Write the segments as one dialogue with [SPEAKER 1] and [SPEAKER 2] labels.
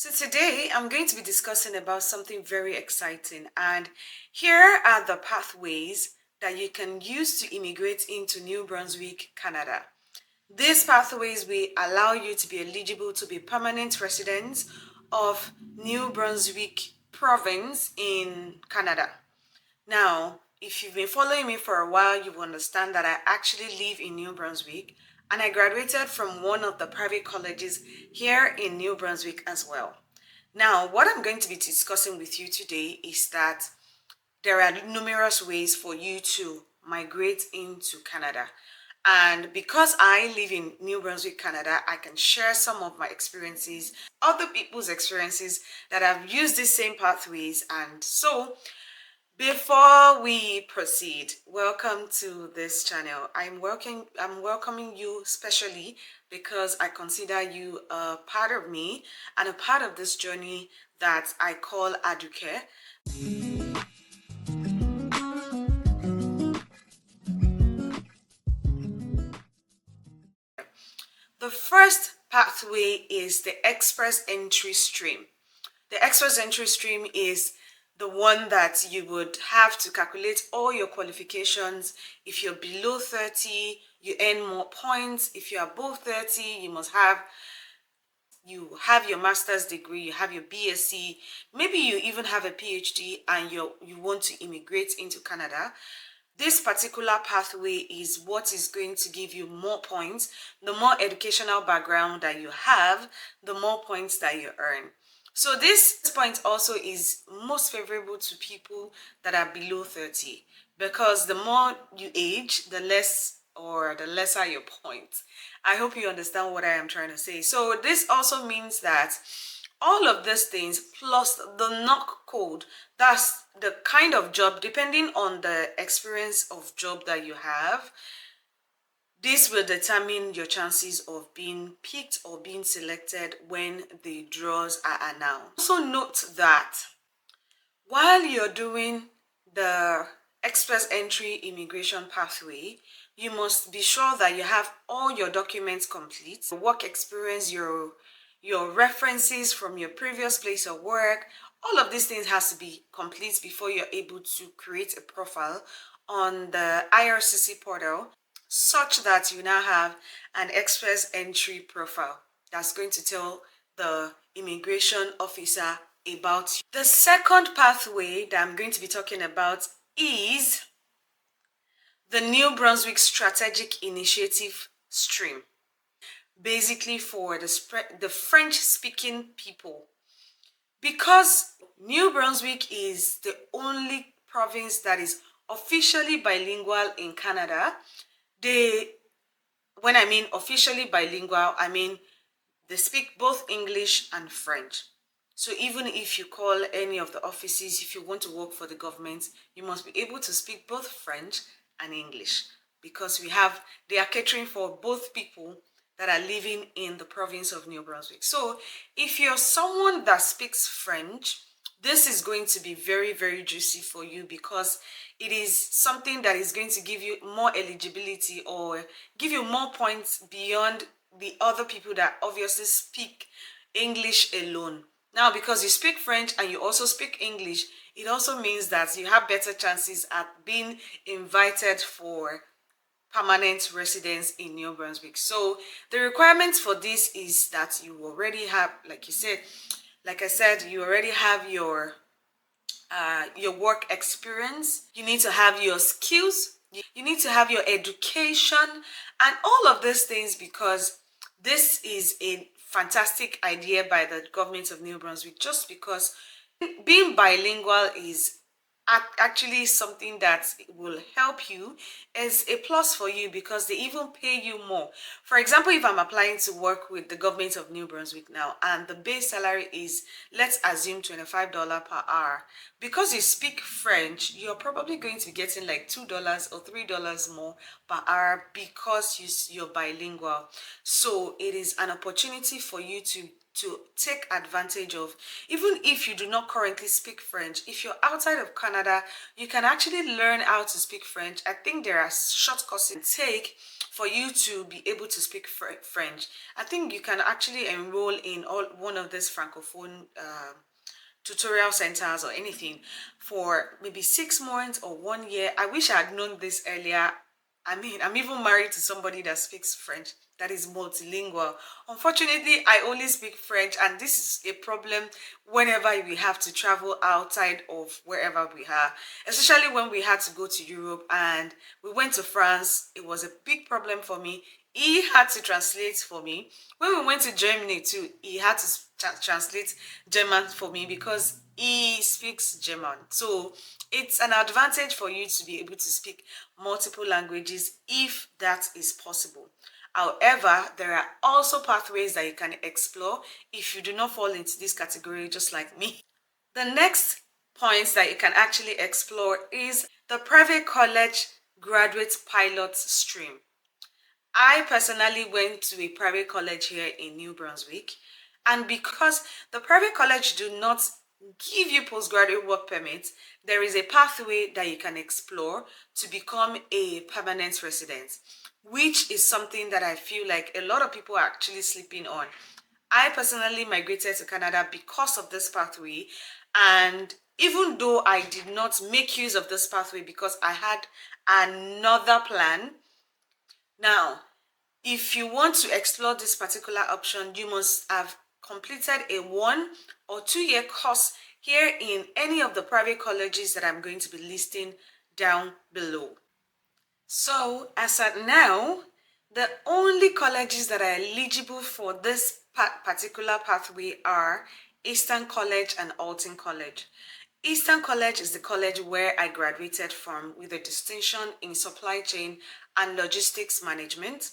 [SPEAKER 1] So today I'm going to be discussing about something very exciting, and here are the pathways that you can use to immigrate into New Brunswick, Canada. These pathways will allow you to be eligible to be permanent residents of New Brunswick province in Canada. Now, if you've been following me for a while, you will understand that I actually live in New Brunswick and I graduated from one of the private colleges here in New Brunswick as well. Now, what I'm going to be discussing with you today is that there are numerous ways for you to migrate into Canada. And because I live in New Brunswick, Canada, I can share some of my experiences, other people's experiences that have used these same pathways. And so before we proceed, welcome to this channel. I'm welcoming you specially because I consider you a part of me and a part of this journey that I call Aduke. The first pathway is the express entry stream. The express entry stream is the one that you would have to calculate all your qualifications. If you're below 30, you earn more points. If you're above 30, you have your master's degree, you have your BSc, maybe you even have a PhD and you want to immigrate into Canada. This particular pathway is what is going to give you more points. The more educational background that you have, the more points that you earn. So this point also is most favorable to people that are below 30 because the more you age, the lesser your points. I hope you understand what I am trying to say. So this also means that all of these things plus the knock code, that's the kind of job, depending on the experience of job that you have, this will determine your chances of being picked or being selected when the draws are announced. Also note that while you're doing the express entry immigration pathway, you must be sure that you have all your documents complete, your work experience, your references from your previous place of work. All of these things has to be complete before you're able to create a profile on the IRCC portal, such that you now have an express entry profile that's going to tell the immigration officer about you. The second pathway that I'm going to be talking about is the New Brunswick Strategic Initiative stream, basically for the French-speaking people. Because New Brunswick is the only province that is officially bilingual in Canada, when I mean officially bilingual, I mean they speak both English and French. So even if you call any of the offices, if you want to work for the government, you must be able to speak both French and English because they are catering for both people that are living in the province of New Brunswick. So if you're someone that speaks French, this is going to be very, very juicy for you because it is something that is going to give you more eligibility or give you more points beyond the other people that obviously speak English alone. Now, because you speak French and you also speak English, it also means that you have better chances at being invited for permanent residence in New Brunswick. So the requirements for this is that you already have, like I said, you already have your work experience. You need to have your skills. You need to have your education and all of these things, because this is a fantastic idea by the government of New Brunswick, just because being bilingual is actually something that will help you, is a plus for you because they even pay you more. For example, if I'm applying to work with the government of New Brunswick now and the base salary is, let's assume, $25 per hour, because you speak French, you're probably going to be getting like $2 or $3 more per hour because you're bilingual. So it is an opportunity for you to to take advantage of. Even if you do not currently speak French, if you're outside of Canada, you can actually learn how to speak French. I think there are short courses you can take for you to be able to speak French. I think you can actually enroll in one of these francophone tutorial centers or anything for maybe 6 months or 1 year. I wish I had known this earlier. I mean, I'm even married to somebody that speaks French, that is multilingual. Unfortunately, I only speak French, and this is a problem whenever we have to travel outside of wherever we are, especially when we had to go to Europe and we went to France. It was a big problem for me. He had to translate for me. When we went to Germany too, he had to translate German for me because he speaks German. So it's an advantage for you to be able to speak multiple languages if that is possible. However, there are also pathways that you can explore if you do not fall into this category just like me. The next points that you can actually explore is the private college graduate pilot stream. I personally went to a private college here in New Brunswick, and because the private college do not give you postgraduate work permit, there is a pathway that you can explore to become a permanent resident, which is something that I feel like a lot of people are actually sleeping on. I personally migrated to Canada because of this pathway, and even though I did not make use of this pathway because I had another plan. Now, if you want to explore this particular option, you must have completed a 1 or 2 year course here in any of the private colleges that I'm going to be listing down below. So as at now, the only colleges that are eligible for this particular pathway are Eastern College and Alton College. Eastern College is the college where I graduated from with a distinction in supply chain and logistics management.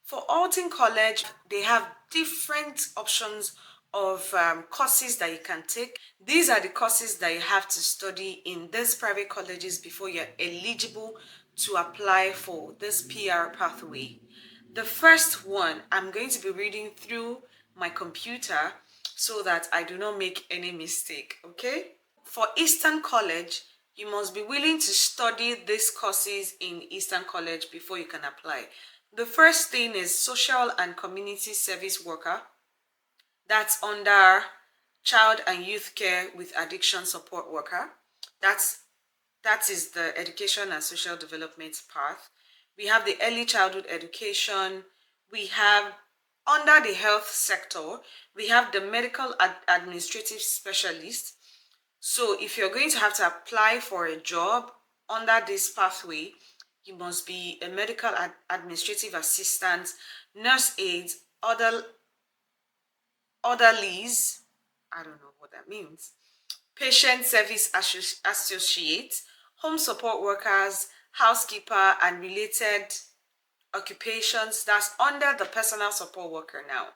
[SPEAKER 1] For Alton College, they have different options of courses that you can take. These are the courses that you have to study in these private colleges before you're eligible to apply for this PR pathway. The first one, I'm going to be reading through my computer so that I do not make any mistake, okay? For Eastern College, you must be willing to study these courses in Eastern College before you can apply. The first thing is Social and Community Service Worker. That's under Child and Youth Care with Addiction Support Worker. That is the Education and Social Development path. We have the Early Childhood Education. We have, under the health sector, we have the Medical Administrative Specialist. So if you're going to have to apply for a job under this pathway, you must be a medical administrative assistant, nurse aide, orderlies, I don't know what that means, patient service associate, home support workers, housekeeper, and related occupations. That's under the personal support worker now.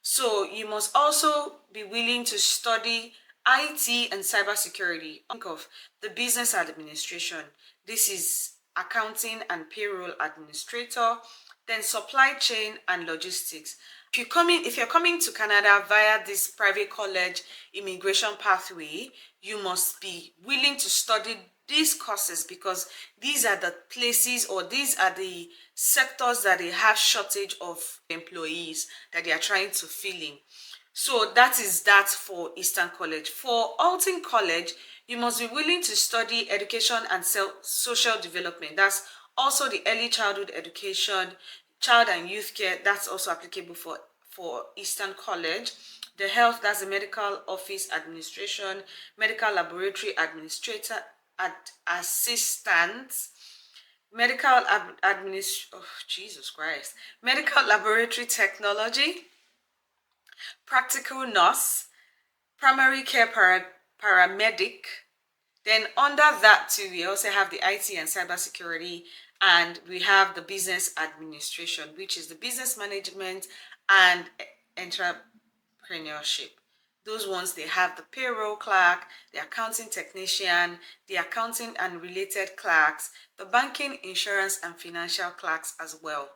[SPEAKER 1] So you must also be willing to study IT and cybersecurity. Think of the business administration. This is accounting and payroll administrator, then supply chain and logistics. If you're coming to Canada via this private college immigration pathway, you must be willing to study these courses because these are the places or these are the sectors that they have shortage of employees that they are trying to fill in. So that is that for Eastern College. For Alton College, you must be willing to study education and social development. That's also the early childhood education, child and youth care. That's also applicable for Eastern College. The health, that's the medical office administration, medical laboratory administrator, assistant, medical medical laboratory technology, practical nurse, primary care paramedic. Then under that too, we also have the IT and cybersecurity, and we have the business administration, which is the business management and entrepreneurship. Those ones, they have the payroll clerk, the accounting technician, the accounting and related clerks, the banking, insurance, and financial clerks as well.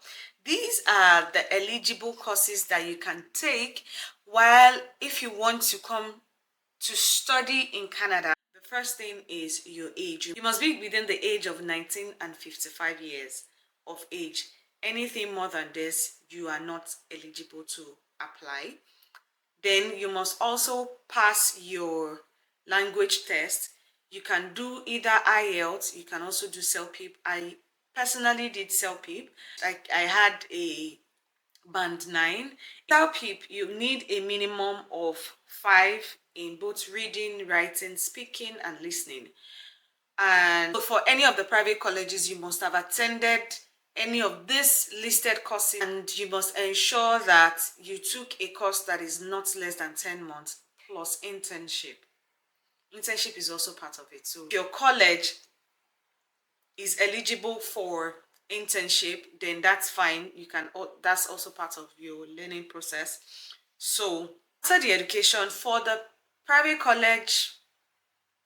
[SPEAKER 1] These are the eligible courses that you can take while if you want to come to study in Canada. The first thing is your age. You must be within the age of 19 and 55 years of age. Anything more than this, you are not eligible to apply. Then you must also pass your language test. You can do either IELTS, you can also do CELPIP. I personally did CELPIP. I had a band 9. CELPIP, you need a minimum of 5 in both reading, writing, speaking, and listening. And for any of the private colleges, you must have attended any of these listed courses, and you must ensure that you took a course that is not less than 10 months plus internship. Internship is also part of it. So if your college is eligible for internship, then that's fine. You can, that's also part of your learning process. So after the education, for the private college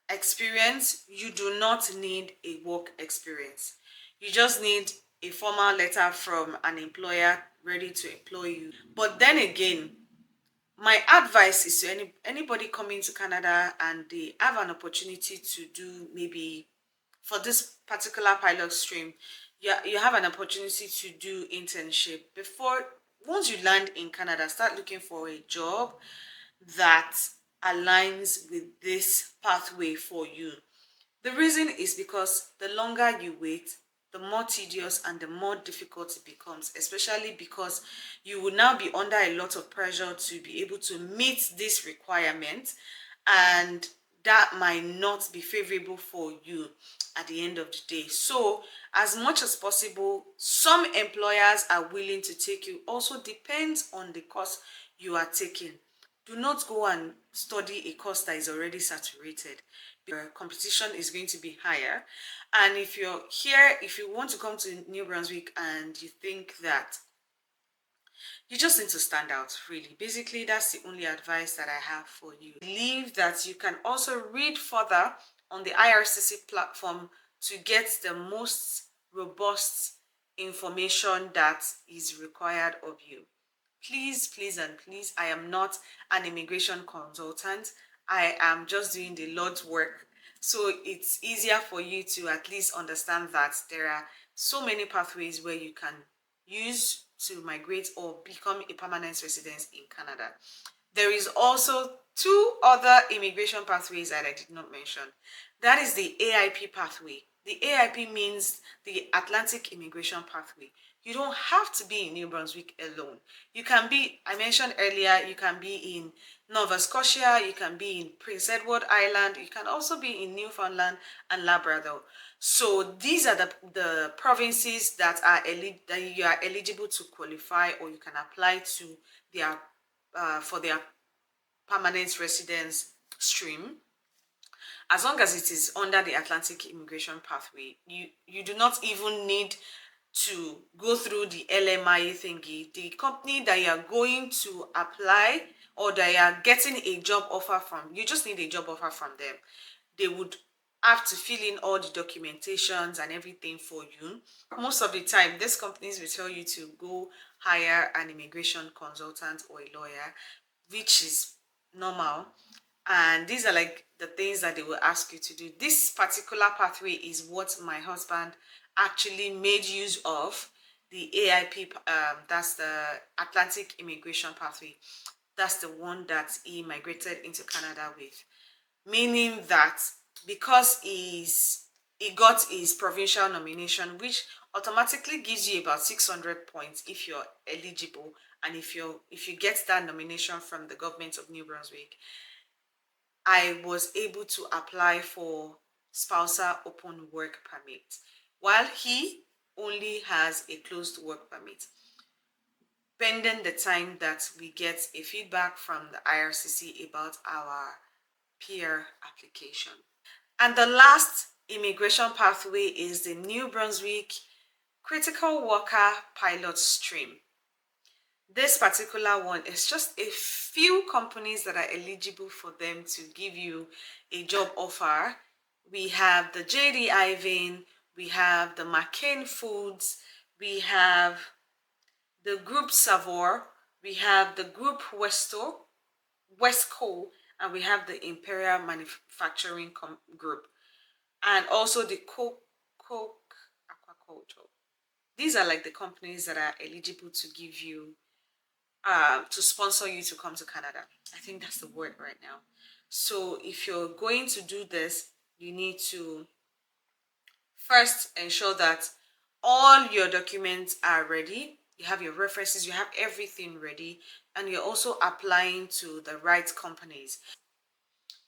[SPEAKER 1] experience, you do not need a work experience. You just need a formal letter from an employer ready to employ you. But then again, my advice is to anybody coming to Canada and they have an opportunity to do, maybe for this particular pilot stream, you have an opportunity to do internship. Once you land in Canada, start looking for a job that aligns with this pathway for you. The reason is because the longer you wait, the more tedious and the more difficult it becomes, especially because you will now be under a lot of pressure to be able to meet this requirement, and that might not be favorable for you at the end of the day. So as much as possible, some employers are willing to take you. Also depends on the course you are taking. Do not go and study a course that is already saturated. Your competition is going to be higher. And if you're here, if you want to come to New Brunswick and you think that you just need to stand out, really. Basically, that's the only advice that I have for you. I believe that you can also read further on the IRCC platform to get the most robust information that is required of you. Please, please, and please, I am not an immigration consultant. I am just doing the Lord's work. So it's easier for you to at least understand that there are so many pathways where you can use to migrate or become a permanent resident in Canada. There is also 2 other immigration pathways that I did not mention. That is the AIP pathway. The AIP means the Atlantic Immigration Pathway. You don't have to be in New Brunswick alone. You can be, I mentioned earlier, you can be in Nova Scotia, you can be in Prince Edward Island, you can also be in Newfoundland and Labrador. So these are the provinces that you are eligible to qualify, or you can apply to their for their permanent residence stream. As long as it is under the Atlantic Immigration Pathway, you do not even need to go through the LMIA thingy. The company that you are going to apply or that you are getting a job offer from, you just need a job offer from them. They would have to fill in all the documentations and everything for you. Most of the time, these companies will tell you to go hire an immigration consultant or a lawyer, which is normal. And these are like the things that they will ask you to do. This particular pathway is what my husband actually made use of, the AIP, that's the Atlantic Immigration Pathway. That's the one that he migrated into Canada with. Meaning that because he got his provincial nomination, which automatically gives you about 600 points if you're eligible, and if you get that nomination from the government of New Brunswick, I was able to apply for spousal open work permit, while he only has a closed work permit, pending the time that we get a feedback from the IRCC about our PR application. And the last immigration pathway is the New Brunswick Critical Worker Pilot Stream. This particular one is just a few companies that are eligible for them to give you a job offer. We have the JD Ivan, we have the McCain Foods, we have the Group Savour, we have the Group Westco, and we have the Imperial Manufacturing Group, and also the Coke Aquaculture. These are like the companies that are eligible to give you, to sponsor you to come to Canada. I think that's the word right now. So if you're going to do this, you need to first ensure that all your documents are ready. You have your references, you have everything ready, and you're also applying to the right companies.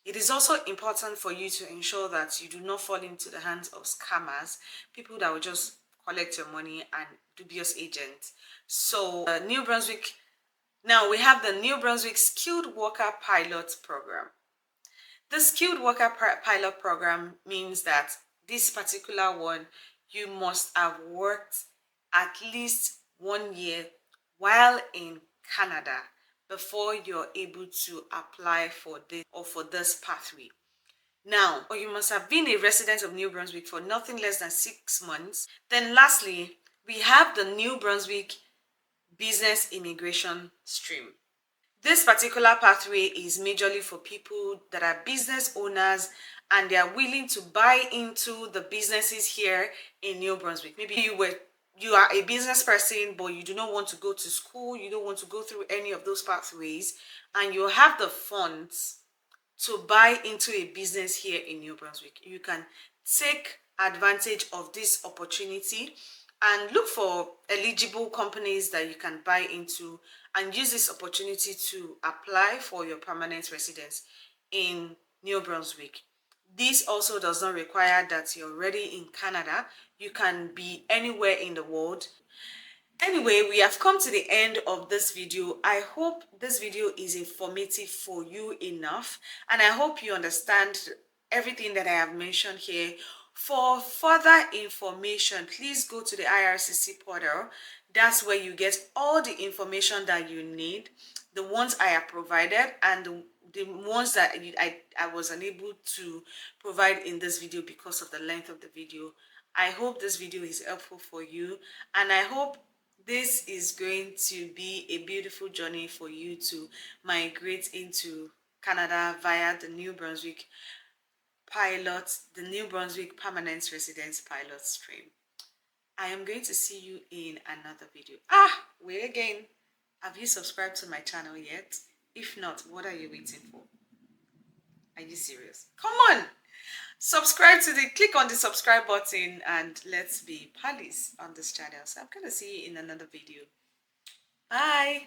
[SPEAKER 1] It is also important for you to ensure that you do not fall into the hands of scammers, people that will just collect your money, and dubious agents. So New Brunswick, now we have the New Brunswick Skilled Worker Pilot Program. The Skilled Worker Pilot Program means that this particular one, you must have worked at least 1 year while in Canada before you're able to apply for this or for this pathway. Now, or you must have been a resident of New Brunswick for nothing less than 6 months. Then lastly, we have the New Brunswick Business Immigration Stream. This particular pathway is majorly for people that are business owners and they are willing to buy into the businesses here in New Brunswick. Maybe you are a business person, but you do not want to go to school, you don't want to go through any of those pathways, and you have the funds to buy into a business here in New Brunswick. You can take advantage of this opportunity and look for eligible companies that you can buy into and use this opportunity to apply for your permanent residence in New Brunswick. This also does not require that you're already in Canada. You can be anywhere in the world. Anyway, we have come to the end of this video. I hope this video is informative for you enough, and I hope you understand everything that I have mentioned here. For further information, please go to the IRCC portal. That's where you get all the information that you need, the ones I have provided and the ones that I was unable to provide in this video because of the length of the video. I hope this video is helpful for you, and I hope this is going to be a beautiful journey for you to migrate into Canada via the New Brunswick Permanent Residence Pilot Stream. I am going to see you in another video. Wait again. Have you subscribed to my channel yet? If not, what are you waiting for? Are you serious? Come on! Click on the subscribe button and let's be pals on this channel. So I'm going to see you in another video. Bye!